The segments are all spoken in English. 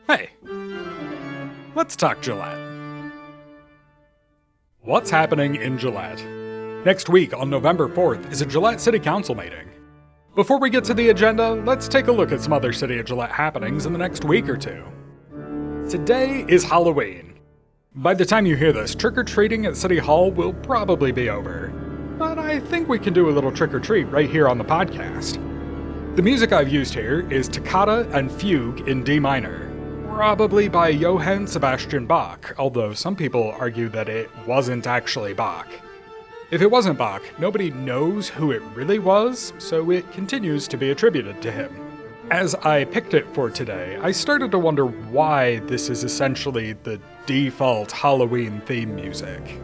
Hey, let's talk Gillette. What's happening in Gillette? Next week, on November 4th, is a Gillette City Council meeting. Before we get to the agenda, let's take a look at some other City of Gillette happenings in the next week or two. Today is Halloween. By the time you hear this, trick-or-treating at City Hall will probably be over. But I think we can do a little trick-or-treat right here on the podcast. The music I've used here is Toccata and Fugue in D minor. Probably by Johann Sebastian Bach, although some people argue that it wasn't actually Bach. If it wasn't Bach, nobody knows who it really was, so it continues to be attributed to him. As I picked it for today, I started to wonder why this is essentially the default Halloween theme music.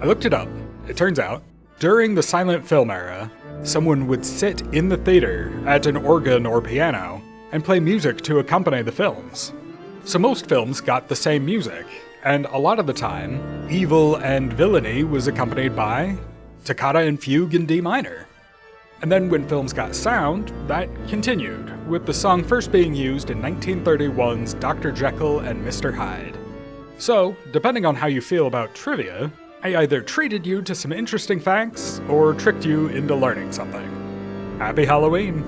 I looked it up. It turns out, during the silent film era, someone would sit in the theater at an organ or piano and play music to accompany the films. So most films got the same music, and a lot of the time, evil and villainy was accompanied by Toccata and Fugue in D minor. And then when films got sound, that continued, with the song first being used in 1931's Dr. Jekyll and Mr. Hyde. So, depending on how you feel about trivia, I either treated you to some interesting facts, or tricked you into learning something. Happy Halloween!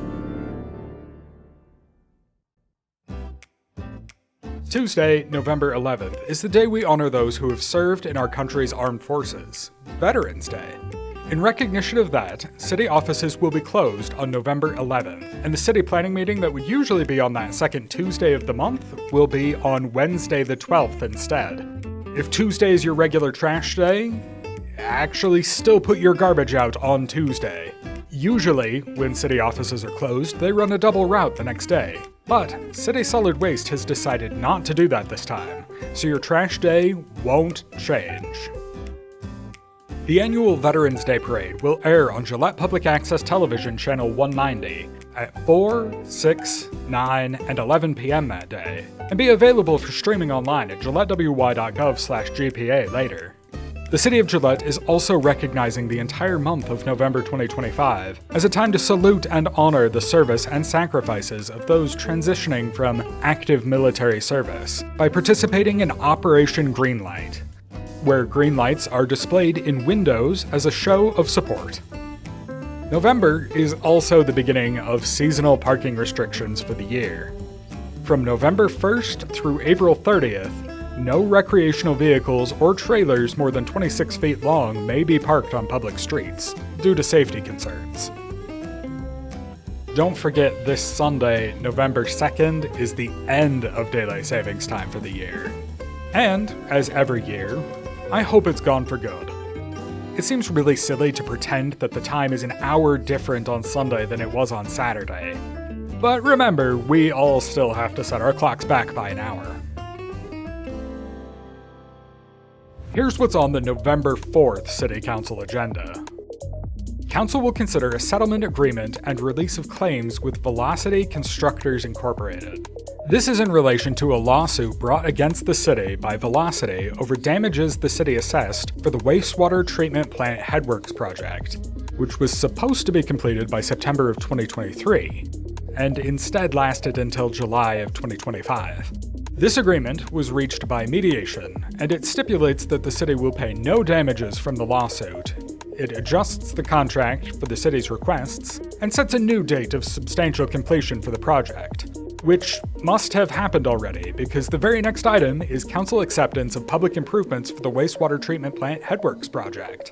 Tuesday, November 11th, is the day we honor those who have served in our country's armed forces, Veterans Day. In recognition of that, city offices will be closed on November 11th, and the city planning meeting that would usually be on that second Tuesday of the month will be on Wednesday the 12th instead. If Tuesday is your regular trash day, actually still put your garbage out on Tuesday. Usually, when city offices are closed, they run a double route the next day. But City Solid Waste has decided not to do that this time, so your trash day won't change. The annual Veterans Day Parade will air on Gillette Public Access Television Channel 190 at 4, 6, 9, and 11 p.m. that day, and be available for streaming online at gillettewy.gov/GPA later. The City of Gillette is also recognizing the entire month of November 2025 as a time to salute and honor the service and sacrifices of those transitioning from active military service by participating in Operation Greenlight, where green lights are displayed in windows as a show of support. November is also the beginning of seasonal parking restrictions for the year. From November 1st through April 30th, no recreational vehicles or trailers more than 26 feet long may be parked on public streets, due to safety concerns. Don't forget this Sunday, November 2nd, is the end of daylight savings time for the year. And, as every year, I hope it's gone for good. It seems really silly to pretend that the time is an hour different on Sunday than it was on Saturday. But remember, we all still have to set our clocks back by an hour. Here's what's on the November 4th City Council agenda. Council will consider a settlement agreement and release of claims with Velocity Constructors Incorporated. This is in relation to a lawsuit brought against the city by Velocity over damages the city assessed for the wastewater treatment plant headworks project, which was supposed to be completed by September of 2023, and instead lasted until July of 2025. This agreement was reached by mediation, and it stipulates that the city will pay no damages from the lawsuit. It adjusts the contract for the city's requests, and sets a new date of substantial completion for the project, which must have happened already because the very next item is council acceptance of public improvements for the wastewater treatment plant headworks project.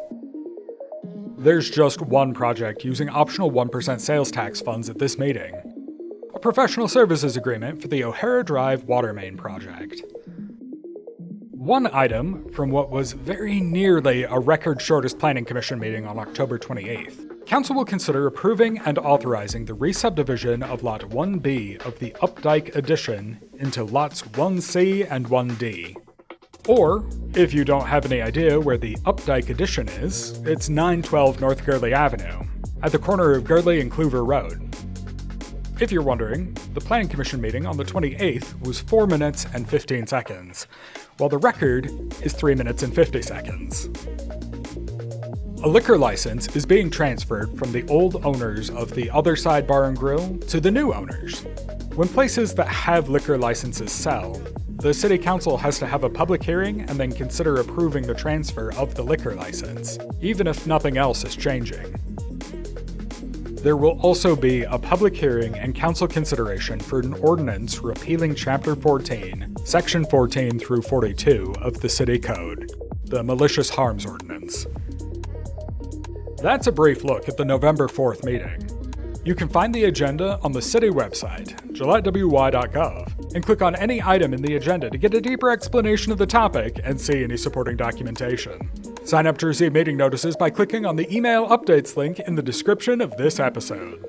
There's just one project using optional 1% sales tax funds at this meeting. A professional services agreement for the O'Hara Drive water main project. One item from what was very nearly a record shortest Planning Commission meeting on October 28th. Council will consider approving and authorizing the re-subdivision of Lot 1B of the Updike addition into Lots 1C and 1D. Or, if you don't have any idea where the Updike addition is, it's 912 North Gurley Avenue, at the corner of Gurley and Clover Road. If you're wondering, the Planning Commission meeting on the 28th was 4 minutes and 15 seconds, while the record is 3 minutes and 50 seconds. A liquor license is being transferred from the old owners of the Other Side Bar and Grill to the new owners. When places that have liquor licenses sell, the City Council has to have a public hearing and then consider approving the transfer of the liquor license, even if nothing else is changing. There will also be a public hearing and council consideration for an ordinance repealing Chapter 14, Section 14 through 42 of the City Code, the Malicious Harms Ordinance. That's a brief look at the November 4th meeting. You can find the agenda on the city website, gillettewy.gov, and click on any item in the agenda to get a deeper explanation of the topic and see any supporting documentation. Sign up to receive meeting notices by clicking on the email updates link in the description of this episode.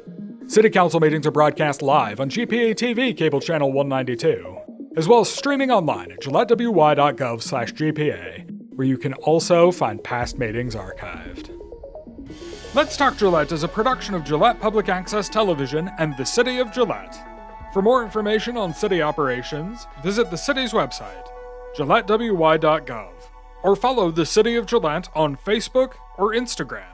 City Council meetings are broadcast live on GPA TV cable channel 192, as well as streaming online at gillettewy.gov/GPA, where you can also find past meetings archived. Let's Talk Gillette is a production of Gillette Public Access Television and the City of Gillette. For more information on city operations, visit the city's website, gillettewy.gov, or follow the City of Gillette on Facebook or Instagram.